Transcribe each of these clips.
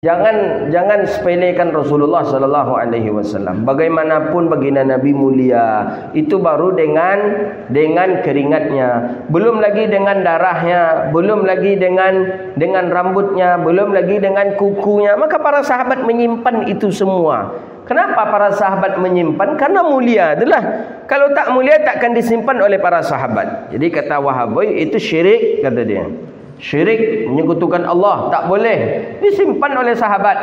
Jangan sepelekan Rasulullah sallallahu alaihi wasallam. Bagaimanapun baginda Nabi mulia, itu baru dengan keringatnya, belum lagi dengan darahnya, belum lagi dengan rambutnya, belum lagi dengan kukunya. Maka para sahabat menyimpan itu semua. Kenapa para sahabat menyimpan? Karena mulia itulah. Kalau tak mulia takkan disimpan oleh para sahabat. Jadi kata Wahabi itu syirik, kata dia. Syirik, menyekutukan Allah, tak boleh disimpan oleh sahabat.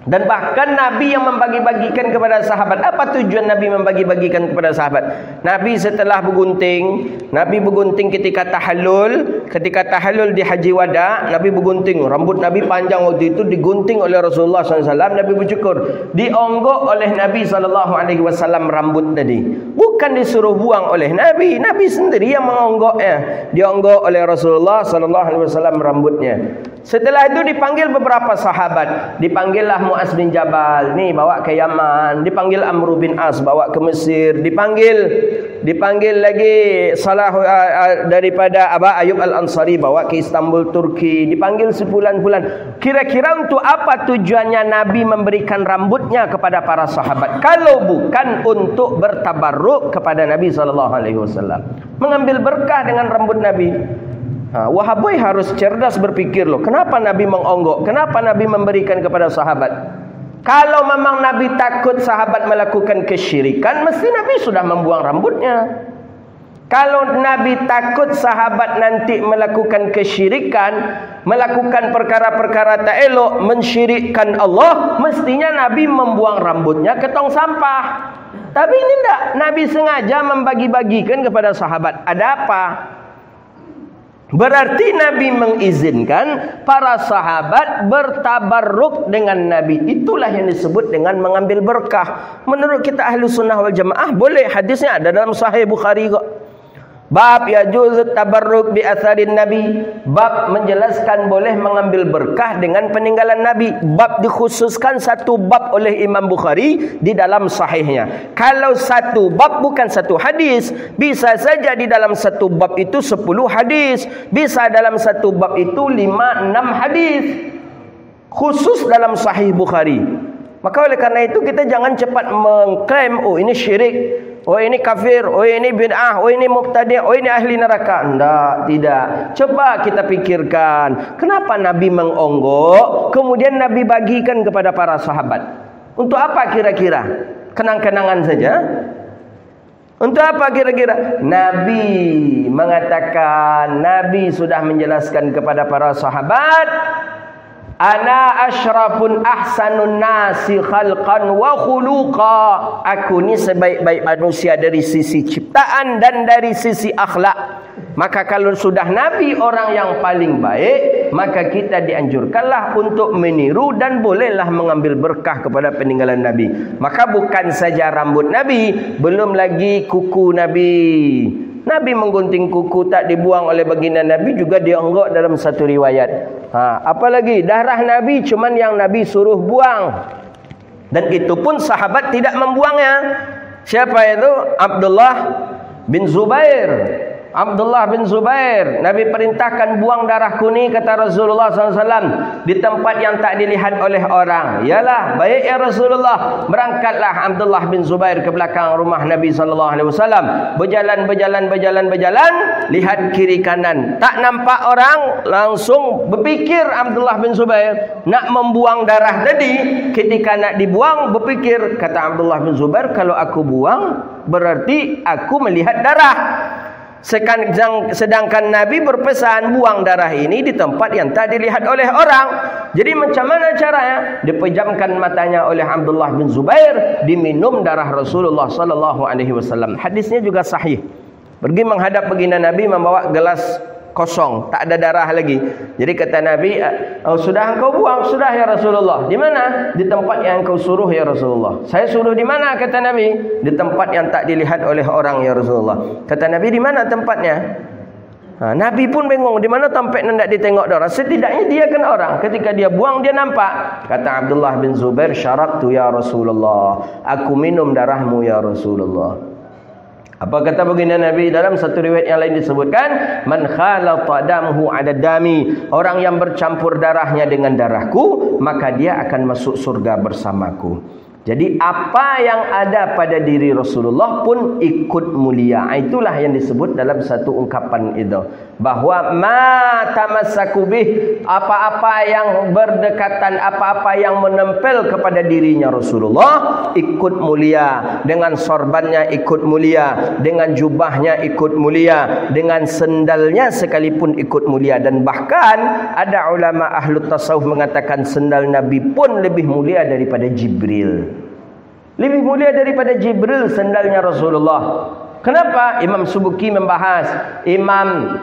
Dan bahkan Nabi yang membagi-bagikan kepada sahabat. Apa tujuan Nabi membagi-bagikan kepada sahabat? Nabi setelah bergunting, Nabi bergunting ketika tahallul. Ketika tahallul di Haji Wada, Nabi bergunting. Rambut Nabi panjang waktu itu, digunting oleh Rasulullah SAW. Nabi bersyukur, dionggok oleh Nabi SAW rambut tadi. Bukan disuruh buang oleh Nabi. Nabi sendiri yang mengonggoknya. Dionggok oleh Rasulullah SAW rambutnya. Setelah itu dipanggil beberapa sahabat. Dipanggillah Muaz bin Jabal, ni bawa ke Yaman. Dipanggil Amr bin As, bawa ke Mesir. Dipanggil lagi Salah daripada Aba Ayub Al-Ansari, bawa ke Istanbul, Turki. Dipanggil sebulan-bulan. Kira-kira untuk apa tujuannya Nabi memberikan rambutnya kepada para sahabat? Kalau bukan untuk bertabarruk kepada Nabi SAW, mengambil berkah dengan rambut Nabi. Wahabi harus cerdas berpikir loh. Kenapa Nabi mengonggok? Kenapa Nabi memberikan kepada sahabat? Kalau memang Nabi takut sahabat melakukan kesyirikan, mesti Nabi sudah membuang rambutnya. Kalau Nabi takut sahabat nanti melakukan kesyirikan, melakukan perkara-perkara tak elok, mensyirikkan Allah, mestinya Nabi membuang rambutnya ke tong sampah. Tapi ini tidak. Nabi sengaja membagi-bagikan kepada sahabat. Ada apa? Berarti Nabi mengizinkan para sahabat bertabarruk dengan Nabi. Itulah yang disebut dengan mengambil berkah. Menurut kita ahli sunnah wal jamaah, boleh. Hadisnya ada dalam Sahih Bukhari kok. Bab yajuz tabarruk bi atharin Nabi. Bab menjelaskan boleh mengambil berkah dengan peninggalan Nabi. Bab dikhususkan satu bab oleh Imam Bukhari di dalam sahihnya. Kalau satu bab bukan satu hadis, bisa saja di dalam satu bab itu 10 hadis, bisa dalam satu bab itu 5-6 hadis khusus dalam Sahih Bukhari. Maka oleh karena itu kita jangan cepat mengklaim, oh ini syirik, oh ini kafir, oh ini bid'ah, oh ini mubtadi', oh ini ahli neraka. Tidak. Coba kita pikirkan, kenapa Nabi mengonggok, kemudian Nabi bagikan kepada para sahabat? Untuk apa kira-kira? Kenang-kenangan saja? Untuk apa kira-kira? Nabi mengatakan, Nabi sudah menjelaskan kepada para sahabat, ana asyrafun ahsanun nasi khalqan wa khuluqa. Aku ni sebaik-baik manusia dari sisi ciptaan dan dari sisi akhlak. Maka kalau sudah Nabi orang yang paling baik, maka kita dianjurkanlah untuk meniru dan bolehlah mengambil berkah kepada peninggalan Nabi. Maka bukan saja rambut Nabi, belum lagi kuku Nabi. Nabi menggunting kuku tak dibuang oleh baginda Nabi, juga dionggok dalam satu riwayat. Apalagi darah Nabi cuman yang Nabi suruh buang. Dan itu pun sahabat tidak membuangnya. Siapa itu? Abdullah bin Zubair. Abdullah bin Zubair, Nabi perintahkan buang darahku ni, kata Rasulullah SAW, di tempat yang tak dilihat oleh orang. Yalah, baik ya Rasulullah. Berangkatlah Abdullah bin Zubair ke belakang rumah Nabi SAW. Berjalan, lihat kiri kanan, tak nampak orang. Langsung berpikir Abdullah bin Zubair nak membuang darah tadi. Ketika nak dibuang, berpikir, kata Abdullah bin Zubair, kalau aku buang berarti aku melihat darah. Sedangkan Nabi berpesan buang darah ini di tempat yang tak dilihat oleh orang. Jadi macam mana caranya? Dipejamkan matanya oleh Abdullah bin Zubair, diminum darah Rasulullah SAW. Hadisnya juga sahih. Pergi menghadap baginda Nabi membawa gelas kosong, tak ada darah lagi. Jadi kata Nabi, sudah engkau buang? Sudah ya Rasulullah. Di mana? Di tempat yang engkau suruh ya Rasulullah. Saya suruh di mana? Kata Nabi. Di tempat yang tak dilihat oleh orang ya Rasulullah. Kata Nabi, di mana tempatnya? Nabi pun bingung, di mana tempat yang tak ditengok darah. Setidaknya dia kan orang. Ketika dia buang, dia nampak. Kata Abdullah bin Zubair, syaraktu ya Rasulullah. Aku minum darahmu ya Rasulullah. Apa kata baginda Nabi dalam satu riwayat yang lain disebutkan, man khalata damhu ala dami, orang yang bercampur darahnya dengan darahku, maka dia akan masuk surga bersamaku. Jadi apa yang ada pada diri Rasulullah pun ikut mulia. Itulah yang disebut dalam satu ungkapan itu, bahawa ma tamassaku bih, apa-apa yang berdekatan, apa-apa yang menempel kepada dirinya Rasulullah ikut mulia. Dengan sorbannya ikut mulia, dengan jubahnya ikut mulia, dengan sendalnya sekalipun ikut mulia. Dan bahkan ada ulama ahlu tasawuf mengatakan sendal Nabi pun lebih mulia daripada Jibril. Lebih mulia daripada Jibril sendalnya Rasulullah. Kenapa? Imam Subuki membahas, Imam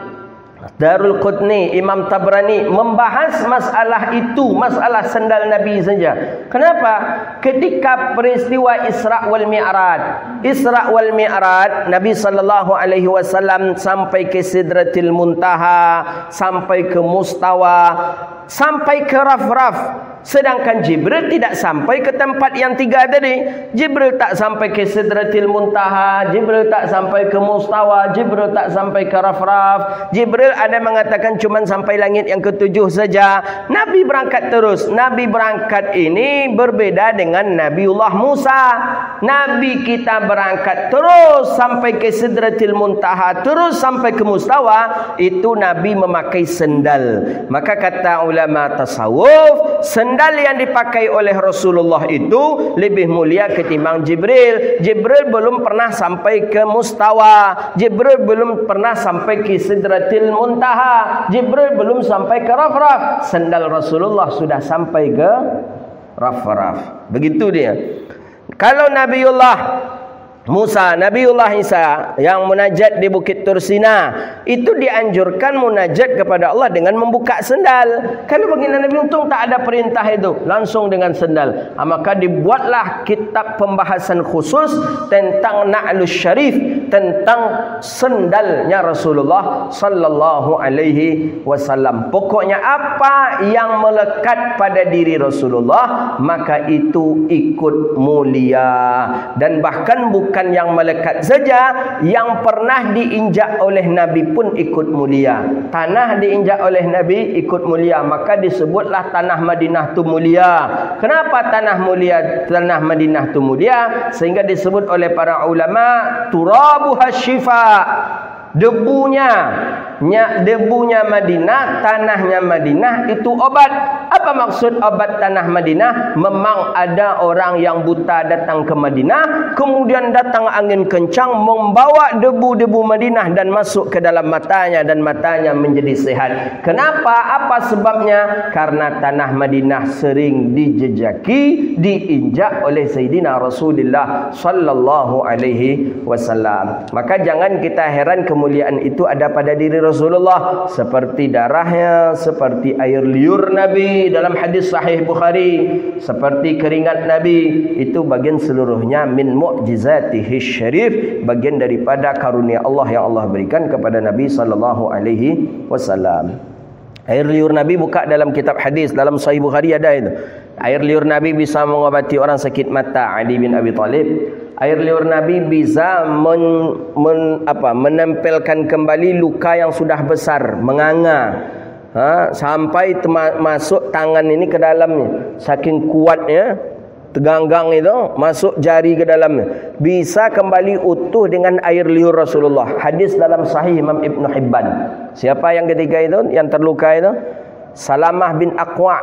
Darul Qutni, Imam Tabrani membahas masalah itu, masalah sendal Nabi saja. Kenapa? Ketika peristiwa Isra wal Mi'raj, Isra wal Mi'raj, Nabi sallallahu alaihi wasallam sampai ke Sidratil Muntaha, sampai ke Mustawa, sampai ke Raf-Raf. Sedangkan Jibril tidak sampai ke tempat yang tiga tadi. Jibril tak sampai ke Sidratil Muntaha, Jibril tak sampai ke Mustawa, Jibril tak sampai ke Raf-Raf. Jibril ada mengatakan cuma sampai langit yang ketujuh saja. Nabi berangkat terus. Nabi berangkat ini berbeda dengan Nabiullah Musa. Nabi kita berangkat terus sampai ke Sidratil Muntaha, terus sampai ke Mustawa. Itu Nabi memakai sendal. Maka kata ulama tasawuf, sendal yang dipakai oleh Rasulullah itu lebih mulia ketimbang Jibril. Jibril belum pernah sampai ke Mustawa, Jibril belum pernah sampai ke Sidratil Muntaha, Jibril belum sampai ke Raf-Raf. Sendal Rasulullah sudah sampai ke Raf-Raf. Begitu dia. Kalau Nabiullah Musa, Nabiullah Isa yang munajat di Bukit Tursina, itu dianjurkan munajat kepada Allah dengan membuka sendal. Kalau baginda Nabi untung tak ada perintah itu, langsung dengan sendal. Maka dibuatlah kitab pembahasan khusus tentang Na'lus Syarif, tentang sendalnya Rasulullah sallallahu alaihi wasallam. Pokoknya apa yang melekat pada diri Rasulullah, maka itu ikut mulia. Dan bahkan bukan yang melekat saja, yang pernah diinjak oleh Nabi pun ikut mulia. Tanah diinjak oleh Nabi ikut mulia, maka disebutlah tanah Madinah tu mulia. Kenapa tanah mulia, tanah Madinah tu mulia? Sehingga disebut oleh para ulama turabuha syifa. Debunya Madinah, tanahnya Madinah itu obat. Apa maksud obat tanah Madinah? Memang ada orang yang buta datang ke Madinah, kemudian datang angin kencang membawa debu-debu Madinah dan masuk ke dalam matanya, dan matanya menjadi sehat. Kenapa? Apa sebabnya? Karena tanah Madinah sering dijejaki, diinjak oleh Sayyidina Rasulullah sallallahu alaihi wasallam. Maka jangan kita heran kemuliaan itu ada pada diri Rasulullah, seperti darahnya, seperti air liur Nabi dalam hadis sahih Bukhari, seperti keringat Nabi. Itu bagian seluruhnya min mu'jizatihi syarif, bagian daripada karunia Allah yang Allah berikan kepada Nabi sallallahu alaihi wasallam. Air liur Nabi buka dalam kitab hadis, dalam sahih Bukhari ada itu. Air liur Nabi bisa mengobati orang sakit mata, Ali bin Abi Thalib. Air liur Nabi bisa menempelkan kembali luka yang sudah besar, menganga, sampai masuk tangan ini ke dalamnya. Saking kuatnya, teganggang itu, masuk jari ke dalamnya. Bisa kembali utuh dengan air liur Rasulullah. Hadis dalam sahih Imam Ibn Hibban. Siapa yang ketiga itu, yang terluka itu? Salamah bin Aqwa.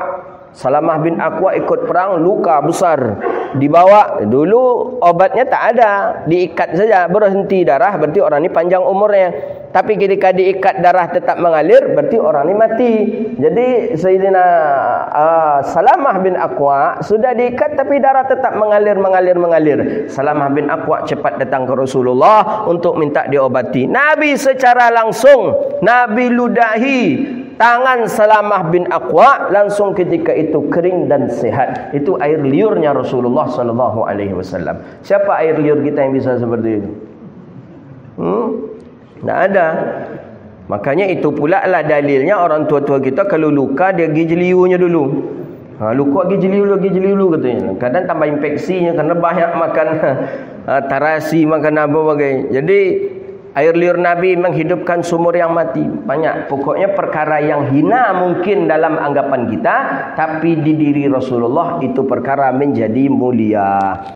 Salamah bin Aqwa ikut perang, luka besar, dibawa. Dulu obatnya tak ada, diikat saja, berhenti darah, berarti orang ini panjang umurnya. Tapi ketika diikat darah tetap mengalir, berarti orang ini mati. Jadi Sayyidina Salamah bin Aqwa sudah diikat tapi darah tetap mengalir. Salamah bin Aqwa cepat datang ke Rasulullah untuk minta diobati. Nabi secara langsung, Nabi ludahi tangan Salamah bin Aqwa, langsung ketika itu kering dan sehat. Itu air liurnya Rasulullah sallallahu alaihi wasallam. Siapa air liur kita yang bisa seperti itu? Tak ada. Makanya itu pula lah dalilnya orang tua-tua kita kalau luka dia gigi jeliunya dulu. Luka gigi jeliu katanya. Kadang tambah infeksinya kerana banyak makan tarasi makan apa bagai. Jadi air liur Nabi menghidupkan sumur yang mati. Banyak. Pokoknya perkara yang hina mungkin dalam anggapan kita, tapi di diri Rasulullah itu perkara menjadi mulia.